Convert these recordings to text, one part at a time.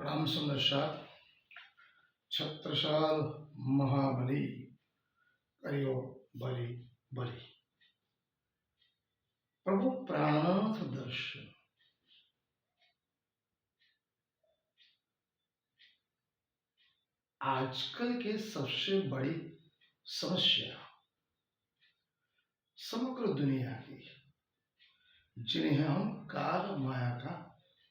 राम सुंदर छत्रसाल महाबली करियो बलि बलि। प्रभु प्राणनाथ दर्शन। आजकल के सबसे बड़ी समस्या समग्र दुनिया की, जिन्हें हम काल माया का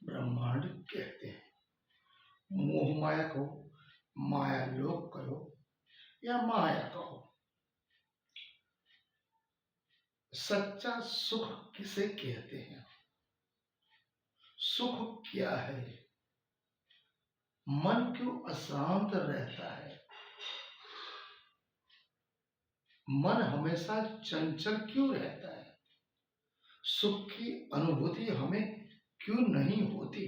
ब्रह्मांड कहते हैं, मोह माया को माया लोक कहो या माया कहो, सच्चा सुख किसे कहते हैं? सुख क्या है? मन क्यों अशांत रहता है? मन हमेशा चंचल क्यों रहता है? सुख की अनुभूति हमें क्यों नहीं होती?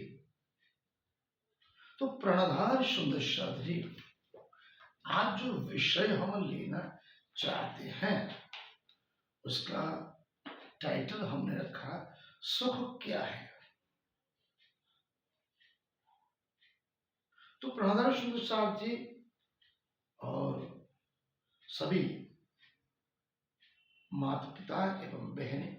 तो प्रणधार सुंदर जी, आज जो विषय हम लेना चाहते हैं उसका टाइटल हमने रखा सुख क्या है। तो प्रणधार सुंदर जी और सभी माता पिता एवं बहनें,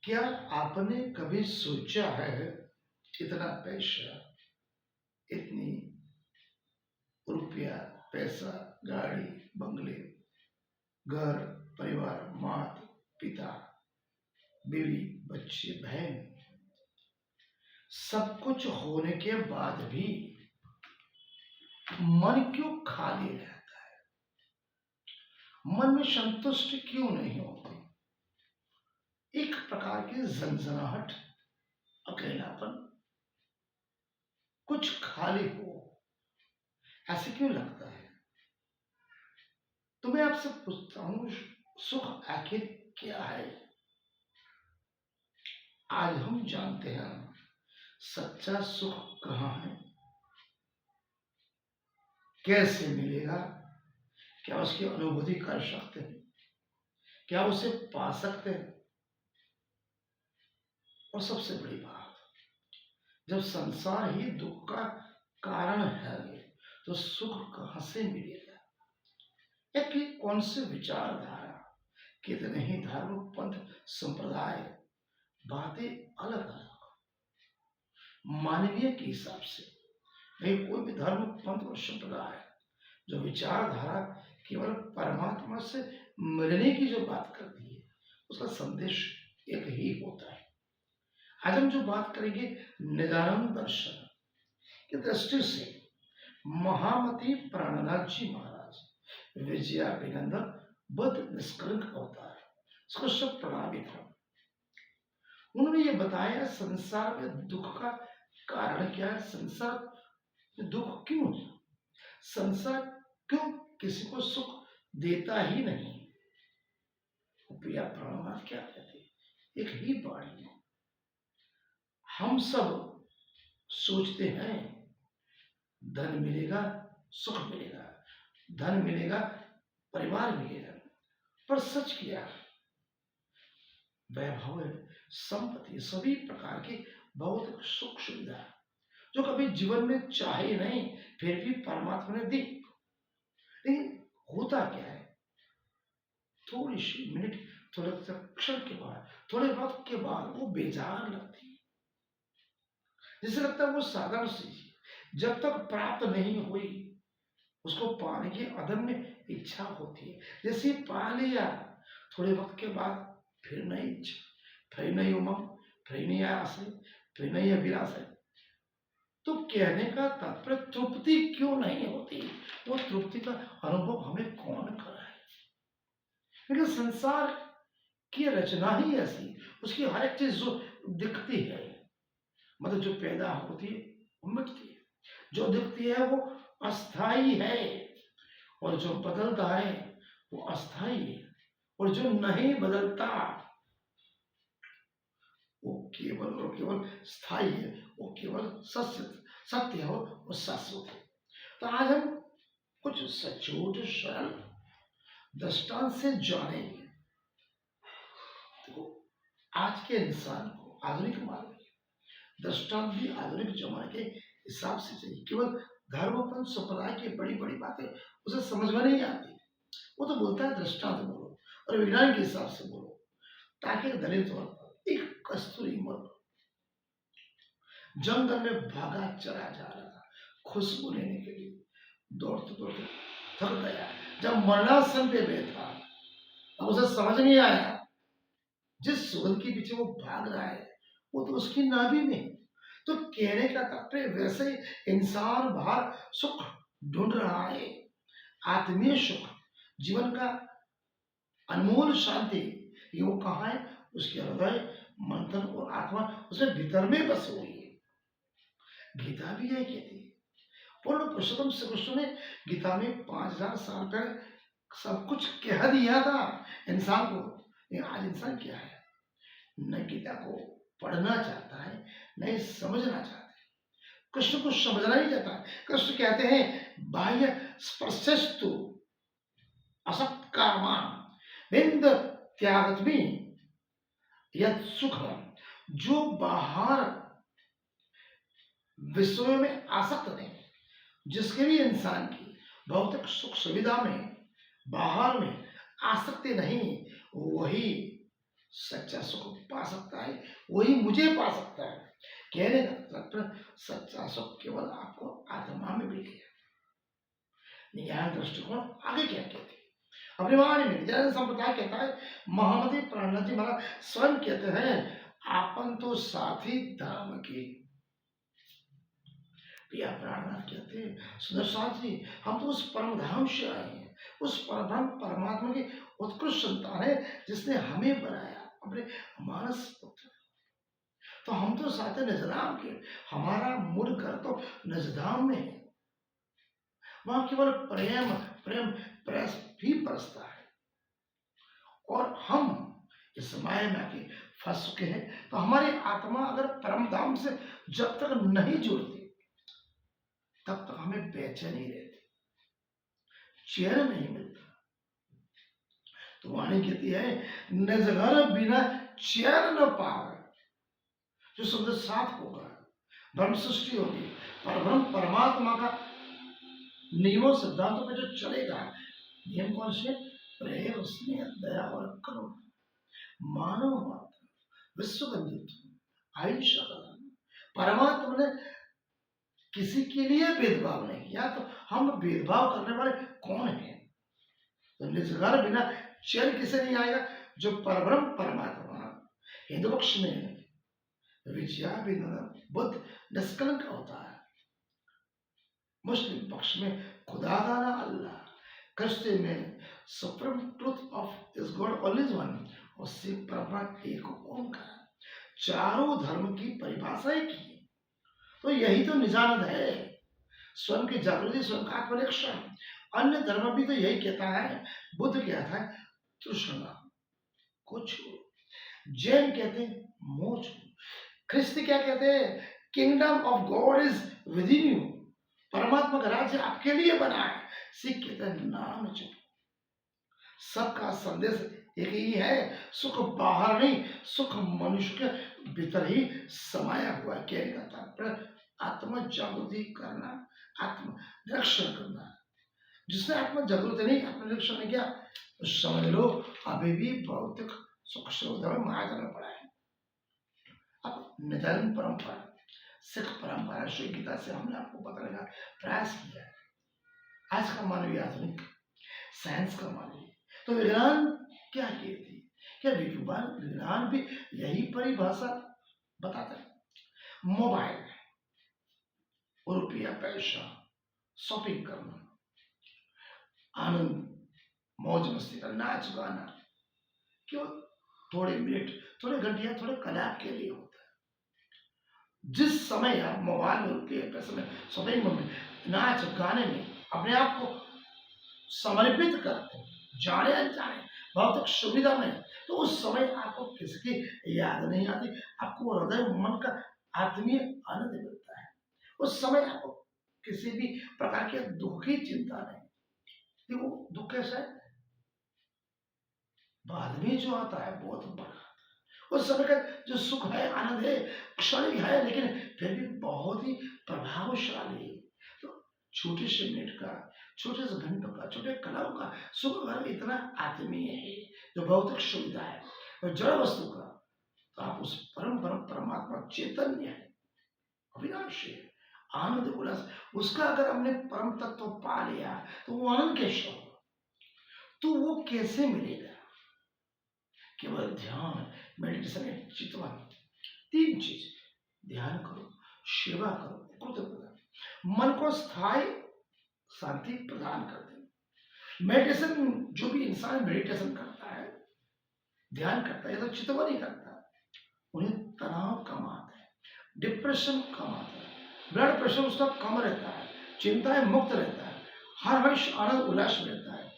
क्या आपने कभी सोचा है इतना पैसा, इतनी रुपया, पैसा, गाड़ी, बंगले, घर, परिवार, माता पिता, बीवी, बच्चे, बहन, सब कुछ होने के बाद भी मन क्यों खाली रहता है? मन में संतुष्टि क्यों नहीं होती? एक प्रकार की झंझनाहट, अकेलापन, कुछ खाली हो, ऐसे क्यों लगता है? तो मैं आपसे पूछता हूं, सुख आखिर क्या है? आज हम जानते हैं सच्चा सुख कहाँ है, कैसे मिलेगा, क्या उसकी अनुभूति कर सकते हैं, क्या उसे पा सकते हैं? और सबसे बड़ी बात, जब संसार ही दुख का कारण है तो सुख कहां से मिलेगा? एक कौन से विचारधारा, कितने ही धर्म, पंथ, संप्रदाय, बातें अलग अलग मानवीय के हिसाब से नहीं। कोई भी धर्म, पंथ और संप्रदाय जो विचारधारा केवल परमात्मा से मिलने की जो बात करती है, उसका संदेश एक ही होता है। आज हम जो बात करेंगे निदानंद दर्शन की दृष्टि से, महामती प्राणनाथ जी महाराज विजयाभिनंदन बुद्ध निष्कलंक अवतार, इसको सब प्रणामित हो। उन्होंने ये बताया संसार में दुख का कारण क्या है, संसार में दुख क्यों, संसार क्यों किसी को सुख देता ही नहीं। प्रिया प्राणनाथ क्या कहते, एक ही बाणी है। हम सब सोचते हैं धन मिलेगा, सुख मिलेगा, धन मिलेगा, परिवार मिलेगा, पर सच क्या? वैभव, संपत्ति, सभी प्रकार की भौतिक सुख सुविधा जो कभी जीवन में चाहे नहीं, फिर भी परमात्मा ने दी। लेकिन होता क्या है, थोड़ी सी मिनट, थोड़े क्षण के बाद, थोड़े वक्त के बाद वो बेजार लगती है। जैसे लगता है वो साधारण सी, जब तक प्राप्त नहीं हुई उसको पाने की अदम्य इच्छा होती है। जैसे पा लिया, थोड़े वक्त के बाद फिर नहीं इच्छा, फिर नहीं उमंग, फिर नहीं आशय, फिर नहीं अभिलाषा। तो कहने का तात्पर्य तृप्ति क्यों नहीं होती? वो तृप्ति का अनुभव हमें कौन कराए? लेकिन संसार की रचना ही ऐसी, उसकी हर एक चीज जो दिखती है, मतलब जो पैदा होती है वो मिटती है, जो दिखती है वो अस्थाई है, और जो बदलता है वो अस्थाई है, और जो नहीं बदलता वो केवल और केवल स्थायी है, वो केवल सत्य हो, वो शाश्वत है। तो आज हम कुछ सचोट सरल दृष्टांत से जानेंगे। तो आज के इंसान को, आधुनिक मानव दृष्टांत भी आधुनिक जमाने के हिसाब से चाहिए। केवल धर्मपन संप्रदाय की बड़ी बड़ी बातें उसे समझ में नहीं आती। वो तो बोलता है दृष्टांत बोलो और विज्ञान के हिसाब से बोलो, ताकि दलित तौर पर एक कस्तूरी मृग जंगल में भागा चला जा रहा था खुशबू लेने के लिए। दौड़ते दौड़ते थक गया, जब मरणासन पे बैठा अब उसे समझ नहीं आया जिस सुगंध के पीछे वो भाग रहा है वो तो उसकी नाभि में है। तो कहने का तात्पर्य वैसे ही इंसान बाहर सुख ढूंढ रहा है, आत्मीय सुख, जीवन का अनमोल शांति, ये वो कहाँ है? उसके हृदय, मंथन और आत्मा उसके भीतर में बसी हुई है। गीता भी यही कहती है। पूर्ण पुरुषोत्तम श्री कृष्ण ने गीता में 5000 साल पहले सब कुछ कह दिया था इंसान को। लेकिन आज इंसान क्या है? न गीता को पढ़ना चाहता है, न ही समझना चाहता है, कृष्ण को समझना नहीं चाहता है। कृष्ण कहते हैं बाह्य स्पर्शस्तु असक्त कामान बिंद त्यागत्मी यद सुख, जो बाहर विषयों में आसक्त नहीं, जिसके भी इंसान की भौतिक सुख सुविधा में बाहर में आसक्ति नहीं, वही सच्चा सुख पा सकता है, वही मुझे पा सकता है। कहने का तात्पर्य सच्चा सुख केवल आपको आत्मा में मिलेगा। ज्ञान दृष्टिकोण आगे क्या कहते हैं अपनी वाणी में? जैन संप्रदाय कहता है, महामती प्राणनाथ जी महाराज स्वयं कहते हैं, आपन तो साथी धर्म की। प्रिया प्राणनाथ कहते हैं, सुदर्शन जी हम तो उस परम धाम से आए हैं, उस परम परमात्मा की उत्कृष्ट संतान है जिसने हमें बनाया अपने मानस पुत्र। तो हम तो साथ नजराम के, हमारा मूल घर तो नजधाम में है, वहां केवल प्रेम प्रेम प्रेस भी बरसता है। और हम इस माया में आके फंस चुके हैं। तो हमारी आत्मा अगर परम धाम से जब तक नहीं जुड़ती तब तक हमें बेचैनी रहती, चैन नहीं मिलता। तो वाणी कहती है, नजर बिना चैन न पावे। जो शब्द साथ होगा, ब्रह्म सृष्टि होगी, पर ब्रह्म परमात्मा का नियमों सिद्धांतों पे जो चलेगा, नियम कौन से? प्रेम, स्नेह, दया और करुणा, मानव मात्र, विश्व बंधुत्व, आयुष्य प्रदान। परमात्मा ने किसी के लिए भेदभाव नहीं किया, तो हम भेदभाव करने वाले कौन हैं? तो निजगर बिना चैन किसे नहीं आएगा? जो परब्रह्म परमात्मा हिंदू पक्ष में विजया बुद्ध निष्कलंक होता है, मुस्लिम पक्ष में खुदा दाना अल्लाह, क्रिश्चियन में supreme truth of is God only one, और सिख परमात्मा एक ओंकार। चारों धर्म की परिभाषा एक ही। तो यही तो निजानंद है, स्वयं की जागृति, स्वयं का आत्मनिरीक्षण। अन्य धर्म भी तो यही कहता है। बुद्ध कहता है तृष्णा को छोड़ो, जैन कहते हैं मोह छोड़ो, ख्रिस्त क्या कहते हैं? Kingdom of God is with in you, परमात्मा का राज्य आपके लिए बना है। सिख कहते हैं नाम जपो। सबका संदेश एक ही है, सुख बाहर नहीं, सुख मनुष्य के भीतर ही समाया हुआ है। कहने का तात्पर्य आत्म जागृति करना, आत्म निरीक्षण करना। जिसने आत्म जागृति नहीं, आत्म निरीक्षण नहीं किया, तो समझ लो अभी भी भौतिक सुख सुविधा में माया में पड़ा है। अब निदान परंपरा, सिख परंपरा, श्री गीता से हमने आपको बताने का प्रयास किया है। आज का मानवीय आधुनिक साइंस का मानवीय, तो विज्ञान क्या कहती है? क्या विज्ञान भी यही परिभाषा बताता है? मोबाइल, रुपया, पैसा, शॉपिंग करना, आनंद, मौज मस्ती का, नाच गाना, क्यों? थोड़े मिनट, थोड़े घंटे, थोड़े कलाक के लिए होता है। जिस समय आप मोबाइल में, रुपये, पैसे में, शॉपिंग में, नाच गाने में अपने आप को समर्पित करते हैं, जाने अनजाने भौतिक सुविधा में, तो उस समय आपको किसकी याद नहीं आती, आपको हृदय मन का आत्मीय आनंद मिलता है। उस समय आपको किसी भी प्रकार के दुख की चिंता नहीं। देखो दुख कैसा है, बाद में जो आता है बहुत बड़ा, उस समय का जो सुख है, आनंद है, क्षणिक है, लेकिन फिर भी बहुत ही प्रभावशाली। तो छोटे से मिनट का, छोटे से घंटों का, छोटे कलाओं का सुख अगर इतना आत्मीय है, जो भौतिक सुविधा है और जड़ वस्तु का, तो आप उस परम परम परमात्मा चैतन्य है, अविनाशी है, आनंद उल्लास, उसका अगर हमने परम तत्व पा लिया तो वो आनंद कैसे होगा, तो वो कैसे मिलेगा? केवल ध्यान, मेडिटेशन, चितवन, तीन चीज, ध्यान करो, सेवा करो, कृतज्ञता, मन को स्थायी शांति प्रदान करते हैं। मेडिटेशन, जो भी इंसान मेडिटेशन करता है, ध्यान करता है, या तो चितवन ही करता है, उन्हें तनाव कम आता है, डिप्रेशन कम आता है, ब्लड प्रेशर उसका कम रहता है, चिंताएं मुक्त रहता है, हर हमेश आनंद उल्लास में रहता है,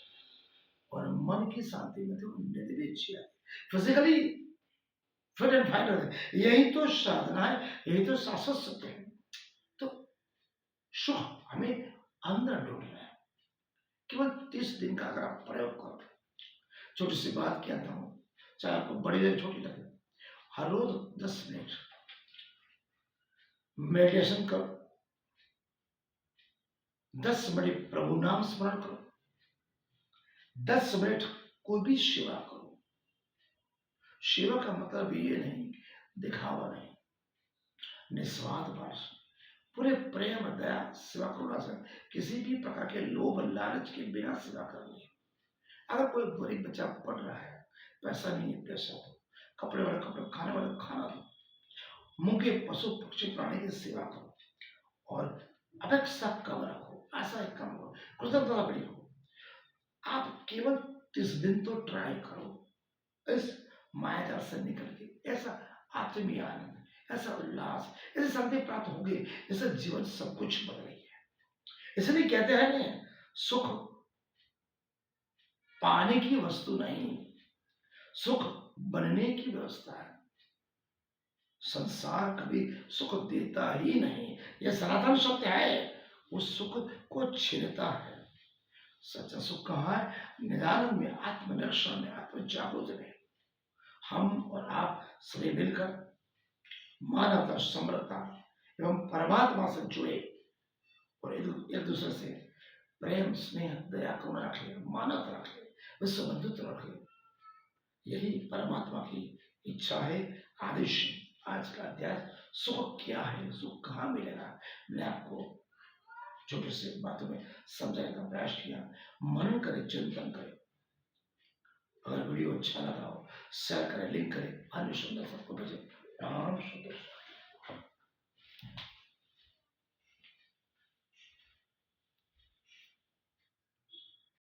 और मन की शांति में तो नींद भी अच्छी आती है, फिजिकली फिट एंड फाइन रहते हैं। यही तो साधना है, यही तो शाश्वत सत्य है। तो सुख हमें अंदर ढूंढना है। केवल 30 दिन का अगर आप प्रयोग करो, छोटी सी बात कहता हूं, चाहे आपको बड़ी लगे छोटी लगे, हर रोज 10 मिनट मेडिटेशन करो, 10 मिनट प्रभु नाम स्मरण करो, 10 मिनट कोई भी सेवा करो। सेवा का मतलब ये नहीं दिखावा नहीं, निस्वार्थ भाव, पूरे प्रेम दया सेवा करुणा से, किसी भी प्रकार के लोभ लालच के बिना सेवा करनी है। अगर कोई गरीब बच्चा पढ़ रहा है, पैसा नहीं है, पैसा दो, कपड़े वाले कपड़े, खाने वाले खाना दो, मूंगे पशु पक्षी प्राणी की सेवा करो, और अपेक्षा कम रखो, आशा कम हो, कृतज्ञता बड़ी हो। आप केवल 30 दिन तो ट्राई करो, इस मायाजाल से निकल के ऐसा आत्मीय आनंद, ऐसा उल्लास, ऐसी शांति प्राप्त होगी जैसे जीवन सब कुछ बदल गई है। इसलिए कहते हैं ना, सुख पाने की वस्तु नहीं, सुख बनने की व्यवस्था है। संसार कभी सुख देता ही नहीं, यह सनातन सत्य है। उस सुख को छीनता है। सच्चा सुख कहाँ है? निदान में, आत्मनिरीक्षण में, आत्म जागृत में। हम और आप सभी मिलकर मानवता, समृद्धता एवं परमात्मा से जुड़े और एक दूसरे से प्रेम, स्नेह, दया, करुणा रखे, मानवता रखे, विश्व बंधुत्व रखे, यही परमात्मा की इच्छा है, आदेश है। आज का अध्याय सुख क्या है, सुख कहाँ मिलेगा, मैंने आपको छोटे से बातों में समझाने का प्रयास किया। मनन करें, चिंतन करें। अगर वीडियो अच्छा लगा हो, शेयर करें, लिंक करें, अन्य सुंदर सबको भेजें। राम सुंदर।